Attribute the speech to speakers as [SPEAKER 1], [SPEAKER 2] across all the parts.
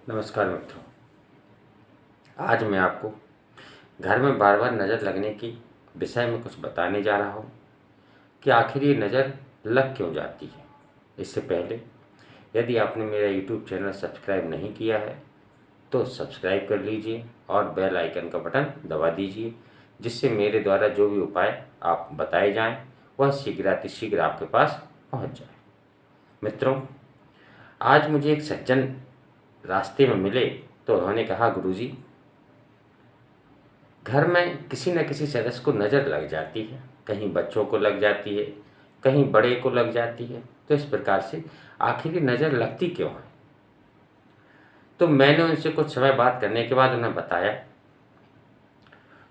[SPEAKER 1] नमस्कार मित्रों। आज मैं आपको घर में बार बार नज़र लगने की विषय में कुछ बताने जा रहा हूँ कि आखिर ये नज़र लग क्यों जाती है। इससे पहले यदि आपने मेरा YouTube चैनल सब्सक्राइब नहीं किया है तो सब्सक्राइब कर लीजिए और बेल आइकन का बटन दबा दीजिए, जिससे मेरे द्वारा जो भी उपाय आप बताए जाएं वह शीघ्रातिशीघ्र आपके पास पहुँच जाए। मित्रों, आज मुझे एक सज्जन रास्ते में मिले तो उन्होंने कहा, गुरुजी, घर में किसी न किसी सदस्य को नज़र लग जाती है, कहीं बच्चों को लग जाती है, कहीं बड़े को लग जाती है, तो इस प्रकार से आखिर ये नज़र लगती क्यों है। तो मैंने उनसे कुछ समय बात करने के बाद उन्हें बताया।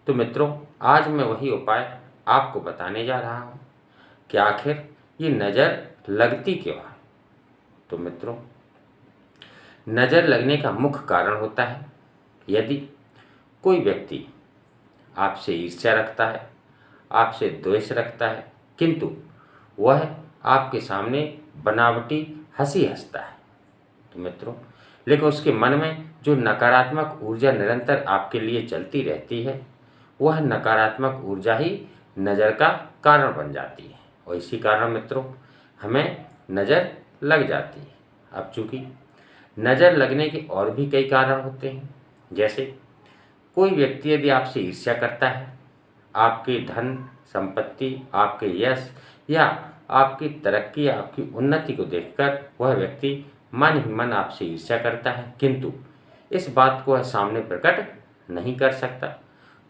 [SPEAKER 1] तो मित्रों, आज मैं वही उपाय आपको बताने जा रहा हूँ कि आखिर ये नज़र लगती क्यों है। तो मित्रों, नज़र लगने का मुख्य कारण होता है यदि कोई व्यक्ति आपसे ईर्ष्या रखता है, आपसे द्वेष रखता है, किंतु वह आपके सामने बनावटी हंसी हंसता है। तो मित्रों, लेकिन उसके मन में जो नकारात्मक ऊर्जा निरंतर आपके लिए चलती रहती है, वह नकारात्मक ऊर्जा ही नज़र का कारण बन जाती है और इसी कारण मित्रों हमें नज़र लग जाती है। अब चूँकि नज़र लगने के और भी कई कारण होते हैं, जैसे कोई व्यक्ति यदि आपसे ईर्ष्या करता है, आपके धन संपत्ति, आपके यश या आपकी तरक्की, आपकी उन्नति को देखकर वह व्यक्ति मन ही मन आपसे ईर्ष्या करता है, किंतु इस बात को वह सामने प्रकट नहीं कर सकता।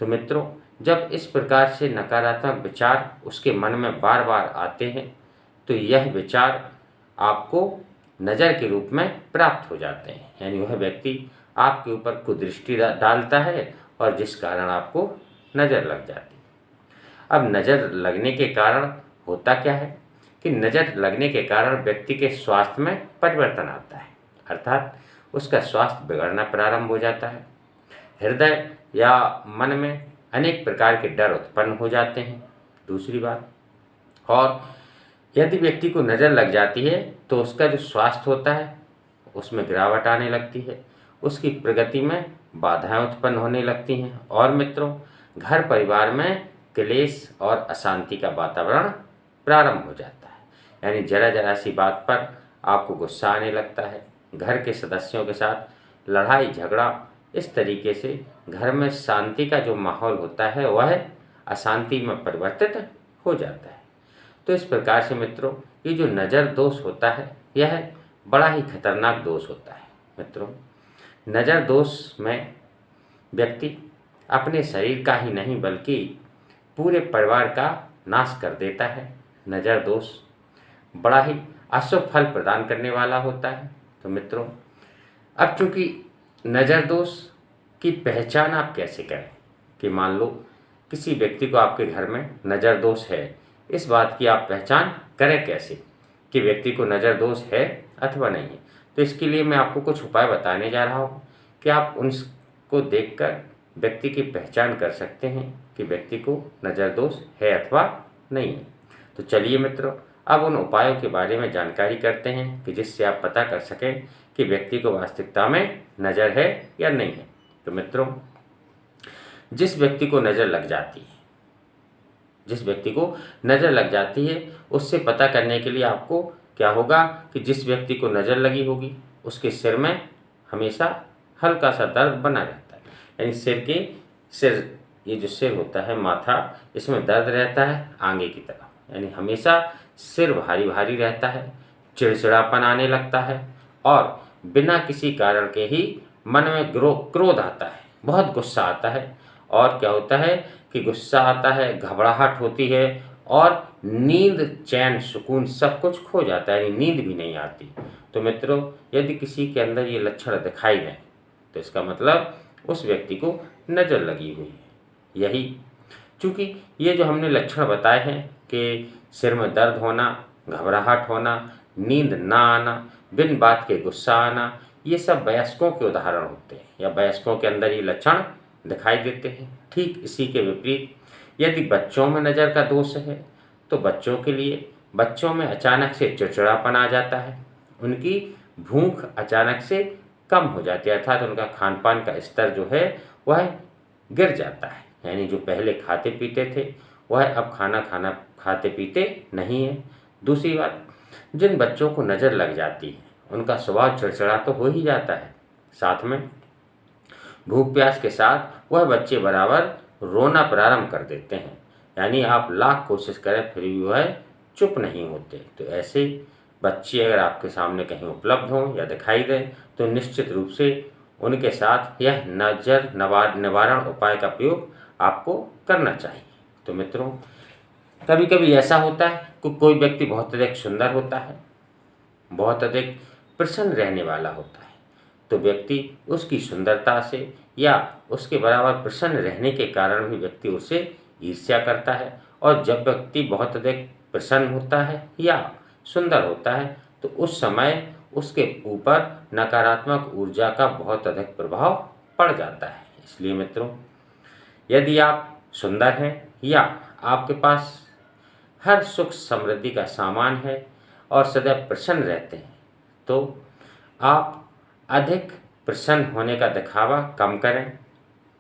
[SPEAKER 1] तो मित्रों, जब इस प्रकार से नकारात्मक विचार उसके मन में बार बार आते हैं तो यह विचार आपको नज़र के रूप में प्राप्त हो जाते हैं, यानी वह व्यक्ति आपके ऊपर कुदृष्टि डालता है और जिस कारण आपको नज़र लग जाती है। अब नज़र लगने के कारण होता क्या है कि नज़र लगने के कारण व्यक्ति के स्वास्थ्य में परिवर्तन आता है, अर्थात उसका स्वास्थ्य बिगड़ना प्रारंभ हो जाता है। हृदय या मन में अनेक प्रकार के डर उत्पन्न हो जाते हैं। दूसरी बात, और यदि व्यक्ति को नज़र लग जाती है तो उसका जो स्वास्थ्य होता है उसमें गिरावट आने लगती है, उसकी प्रगति में बाधाएं उत्पन्न होने लगती हैं और मित्रों, घर परिवार में क्लेश और अशांति का वातावरण प्रारंभ हो जाता है। यानी जरा जरा सी बात पर आपको गुस्सा आने लगता है, घर के सदस्यों के साथ लड़ाई झगड़ा, इस तरीके से घर में शांति का जो माहौल होता है वह अशांति में परिवर्तित हो जाता है। तो इस प्रकार से मित्रों, ये जो नज़र दोष होता है यह बड़ा ही खतरनाक दोष होता है। मित्रों, नज़र दोष में व्यक्ति अपने शरीर का ही नहीं बल्कि पूरे परिवार का नाश कर देता है। नज़र दोष बड़ा ही अशुभ फल प्रदान करने वाला होता है। तो मित्रों, अब चूंकि नज़र दोष की पहचान आप कैसे करें कि मान लो किसी व्यक्ति को आपके घर में नज़र दोष है, इस बात की आप पहचान करें कैसे कि व्यक्ति को नज़र दोष है अथवा नहीं है। तो इसके लिए मैं आपको कुछ उपाय बताने जा रहा हूँ कि आप उनको देखकर व्यक्ति की पहचान कर सकते हैं कि व्यक्ति को नज़र दोष है अथवा नहीं है। तो चलिए मित्रों, अब उन उपायों के बारे में जानकारी करते हैं कि जिससे आप पता कर सकें कि व्यक्ति को वास्तविकता में नज़र है या नहीं है। तो मित्रों, जिस व्यक्ति को नज़र लग जाती है, जिस व्यक्ति को नज़र लग जाती है उससे पता करने के लिए आपको क्या होगा कि जिस व्यक्ति को नज़र लगी होगी उसके सिर में हमेशा हल्का सा दर्द बना रहता है, यानी ये जो सिर होता है, माथा, इसमें दर्द रहता है आगे की तरफ, यानी हमेशा सिर भारी भारी रहता है, चिड़चिड़ापन आने लगता है और बिना किसी कारण के ही मन में क्रोध आता है, बहुत गुस्सा आता है और क्या होता है कि गुस्सा आता है, घबराहट होती है और नींद, चैन, सुकून सब कुछ खो जाता है, यानी नींद भी नहीं आती। तो मित्रों, यदि किसी के अंदर ये लक्षण दिखाई दें तो इसका मतलब उस व्यक्ति को नज़र लगी हुई है। यही चूँकि ये जो हमने लक्षण बताए हैं कि सिर में दर्द होना, घबराहट होना, नींद ना आना, बिन बात के गुस्सा आना, ये सब वयस्कों के उदाहरण होते हैं या वयस्कों के अंदर ये लक्षण दिखाई देते हैं। ठीक इसी के विपरीत यदि बच्चों में नज़र का दोष है तो बच्चों के लिए बच्चों में अचानक से चिड़चिड़ापन आ जाता है, उनकी भूख अचानक से कम हो जाती है, अर्थात उनका खान पान का स्तर जो है वह गिर जाता है। यानी जो पहले खाते पीते थे वह अब खाना खाना खाते पीते नहीं है। दूसरी बात, जिन बच्चों को नज़र लग जाती है उनका स्वभाव चिड़चिड़ा तो हो ही जाता है, साथ में भूख प्यास के साथ वह बच्चे बराबर रोना प्रारंभ कर देते हैं। यानी आप लाख कोशिश करें फिर भी वह चुप नहीं होते। तो ऐसे बच्चे अगर आपके सामने कहीं उपलब्ध हों या दिखाई दें तो निश्चित रूप से उनके साथ यह नज़र निवारण उपाय का प्रयोग आपको करना चाहिए। तो मित्रों, कभी कभी ऐसा होता है कि कोई व्यक्ति बहुत अधिक सुंदर होता है, बहुत अधिक प्रसन्न रहने वाला होता है, तो व्यक्ति उसकी सुंदरता से या उसके बराबर प्रसन्न रहने के कारण भी व्यक्ति उससे ईर्ष्या करता है। और जब व्यक्ति बहुत अधिक प्रसन्न होता है या सुंदर होता है तो उस समय उसके ऊपर नकारात्मक ऊर्जा का बहुत अधिक प्रभाव पड़ जाता है। इसलिए मित्रों, यदि आप सुंदर हैं या आपके पास हर सुख समृद्धि का सामान है और सदैव प्रसन्न रहते हैं तो आप अधिक प्रसन्न होने का दिखावा कम करें।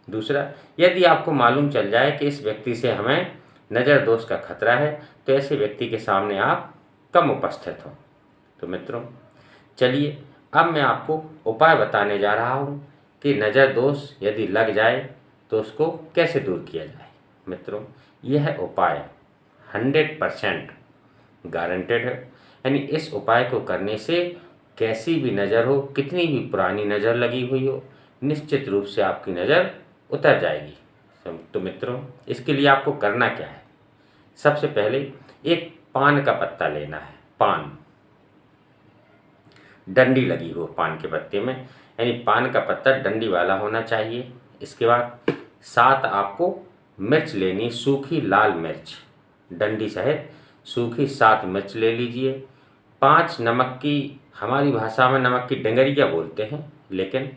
[SPEAKER 1] दूसरा, यदि आपको मालूम चल जाए कि इस व्यक्ति से हमें नज़र दोष का खतरा है तो ऐसे व्यक्ति के सामने आप कम उपस्थित हों। तो मित्रों, चलिए अब मैं आपको उपाय बताने जा रहा हूँ कि नज़र दोष यदि लग जाए तो उसको कैसे दूर किया जाए। मित्रों, यह उपाय 100% गारंटेड है। यानी इस उपाय को करने से कैसी भी नज़र हो, कितनी भी पुरानी नज़र लगी हुई हो, निश्चित रूप से आपकी नज़र उतर जाएगी। तो मित्रों, इसके लिए आपको करना क्या है? सबसे पहले एक पान का पत्ता लेना है। पान, डंडी लगी हो पान के पत्ते में, यानी पान का पत्ता डंडी वाला होना चाहिए। इसके बाद 7 आपको मिर्च लेनी, सूखी लाल मिर्च, डंडी सहित सूखी 7 मिर्च ले लीजिए। 5 नमक की, हमारी भाषा में नमक की डंगरिया बोलते हैं, लेकिन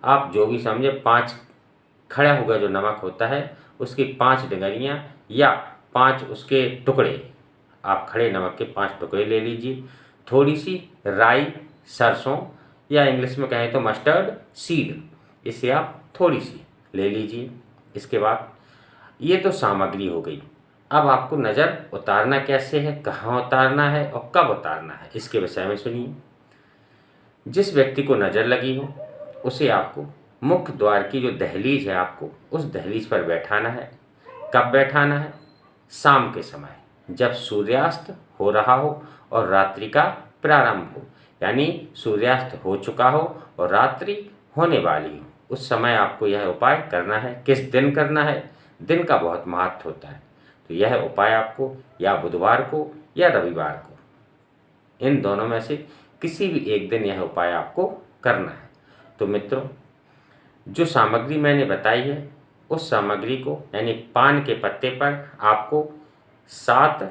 [SPEAKER 1] आप जो भी समझे, 5 खड़ा हुआ जो नमक होता है उसकी 5 डंगरियाँ या 5 उसके टुकड़े, आप खड़े नमक के 5 टुकड़े ले लीजिए। थोड़ी सी राई, सरसों या इंग्लिश में कहें तो मस्टर्ड सीड, इसे आप थोड़ी सी ले लीजिए। इसके बाद ये तो सामग्री हो गई। अब आपको नज़र उतारना कैसे है, कहाँ उतारना है और कब उतारना है, इसके विषय में सुनिए। जिस व्यक्ति को नज़र लगी हो उसे आपको मुख्य द्वार की जो दहलीज है, आपको उस दहलीज पर बैठाना है। कब बैठाना है? शाम के समय, जब सूर्यास्त हो रहा हो और रात्रि का प्रारंभ हो, यानी सूर्यास्त हो चुका हो और रात्रि होने वाली हो, उस समय आपको यह उपाय करना है। किस दिन करना है? दिन का बहुत महत्व होता है। तो यह उपाय आपको या बुधवार को या रविवार को, इन दोनों में से किसी भी एक दिन यह उपाय आपको करना है। तो मित्रों, जो सामग्री मैंने बताई है उस सामग्री को, यानी पान के पत्ते पर आपको 7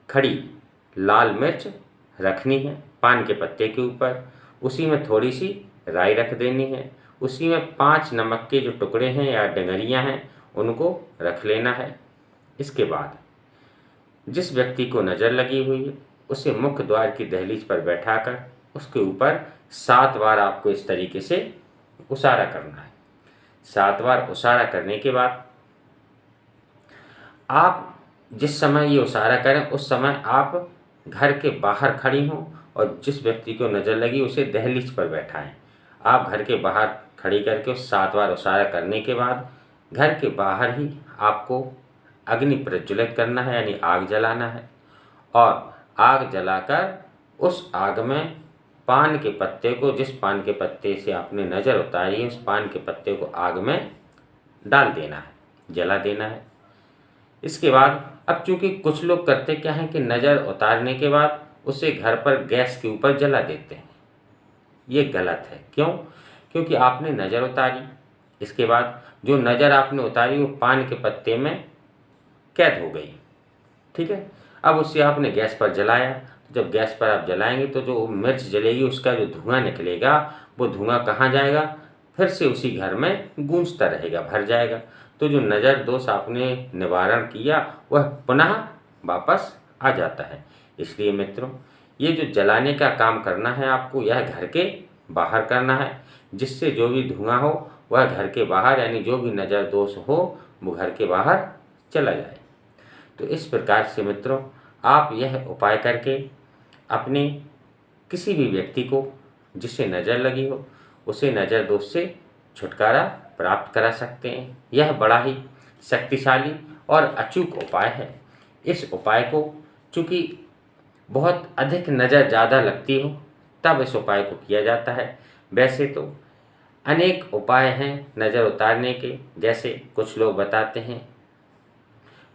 [SPEAKER 1] खड़ी लाल मिर्च रखनी है पान के पत्ते के ऊपर। उसी में थोड़ी सी राई रख देनी है। उसी में 5 नमक के जो टुकड़े हैं या डंगरियां हैं उनको रख लेना है। इसके बाद जिस व्यक्ति को नज़र लगी हुई है उसे मुख्य द्वार की दहलीज पर बैठाकर उसके ऊपर 7 बार आपको इस तरीके से उसारा करना है। 7 बार उसारा करने के बाद आप जिस समय ये उसारा करें उस समय आप घर के बाहर खड़ी हों और जिस व्यक्ति को नज़र लगी उसे दहलीज पर बैठाएं। आप घर के बाहर खड़ी करके उस 7 बार उसारा करने के बाद घर के बाहर ही आपको अग्नि प्रज्वलित करना है, यानी आग जलाना है। और आग जलाकर उस आग में पान के पत्ते को, जिस पान के पत्ते से आपने नज़र उतारी है, उस पान के पत्ते को आग में डाल देना है, जला देना है। इसके बाद अब चूँकि कुछ लोग करते क्या हैं कि नज़र उतारने के बाद उसे घर पर गैस के ऊपर जला देते हैं। ये गलत है। क्यों? क्योंकि आपने नज़र उतारी, इसके बाद जो नज़र आपने उतारी वो पान के पत्ते में कैद हो गई, ठीक है। अब उसे आपने गैस पर जलाया, तो जब गैस पर आप जलाएंगे तो जो मिर्च जलेगी उसका जो धुआं निकलेगा वो धुआं कहाँ जाएगा? फिर से उसी घर में गूंजता रहेगा, भर जाएगा। तो जो नज़र दोष आपने निवारण किया वह पुनः वापस आ जाता है। इसलिए मित्रों, ये जो जलाने का काम करना है आपको, यह घर के बाहर करना है, जिससे जो भी धुआं हो वह घर के बाहर, यानी जो भी नज़र दोष हो वो घर के बाहर चला जाए। तो इस प्रकार से मित्रों, आप यह उपाय करके अपने किसी भी व्यक्ति को जिससे नज़र लगी हो उसे नज़र दोष से छुटकारा प्राप्त करा सकते हैं। यह बड़ा ही शक्तिशाली और अचूक उपाय है। इस उपाय को चूँकि बहुत अधिक नज़र ज़्यादा लगती हो तब इस उपाय को किया जाता है। वैसे तो अनेक उपाय हैं नज़र उतारने के, जैसे कुछ लोग बताते हैं,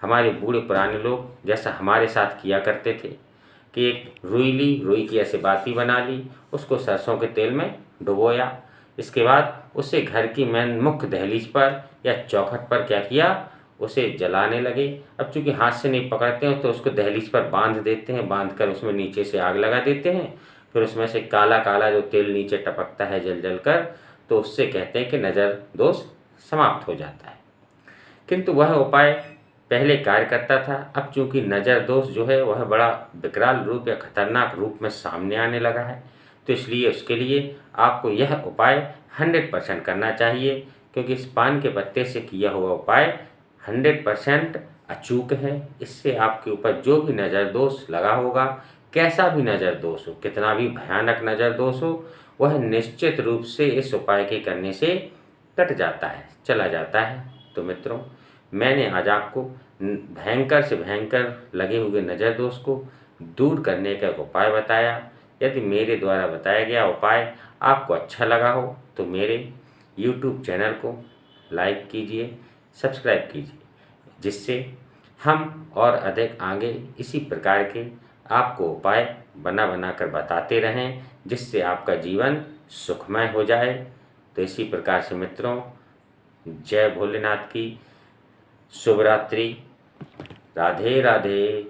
[SPEAKER 1] हमारे बूढ़े पुराने लोग जैसा हमारे साथ किया करते थे कि एक रुई ली, रुई की ऐसे बाती बना ली, उसको सरसों के तेल में डुबोया, इसके बाद उसे घर की मेन मुख्य दहलीज पर या चौखट पर क्या किया, उसे जलाने लगे। अब चूंकि हाथ से नहीं पकड़ते हैं तो उसको दहलीज पर बांध देते हैं, बांध कर उसमें नीचे से आग लगा देते हैं, फिर उसमें से काला काला जो तेल नीचे टपकता है जल जल कर, तो उससे कहते हैं कि नज़र दोष समाप्त हो जाता है। किंतु वह उपाय पहले कार्य करता था, अब चूंकि नज़र दोष जो है वह बड़ा विकराल रूप या खतरनाक रूप में सामने आने लगा है, तो इसलिए उसके लिए आपको यह उपाय 100% करना चाहिए, क्योंकि इस पान के पत्ते से किया हुआ उपाय 100% अचूक है। इससे आपके ऊपर जो भी नज़र दोष लगा होगा, कैसा भी नज़र दोष हो, कितना भी भयानक नज़र दोष हो, वह निश्चित रूप से इस उपाय के करने से कट जाता है, चला जाता है। तो मित्रों, मैंने आज आपको भयंकर से भयंकर लगे हुए नज़र दोष को दूर करने का एक उपाय बताया। यदि मेरे द्वारा बताया गया उपाय आपको अच्छा लगा हो तो मेरे YouTube चैनल को लाइक कीजिए, सब्सक्राइब कीजिए, जिससे हम और अधिक आगे इसी प्रकार के आपको उपाय बना कर बताते रहें, जिससे आपका जीवन सुखमय हो जाए। तो इसी प्रकार से मित्रों, जय भोलेनाथ की, शुभ रात्रि, राधे राधे।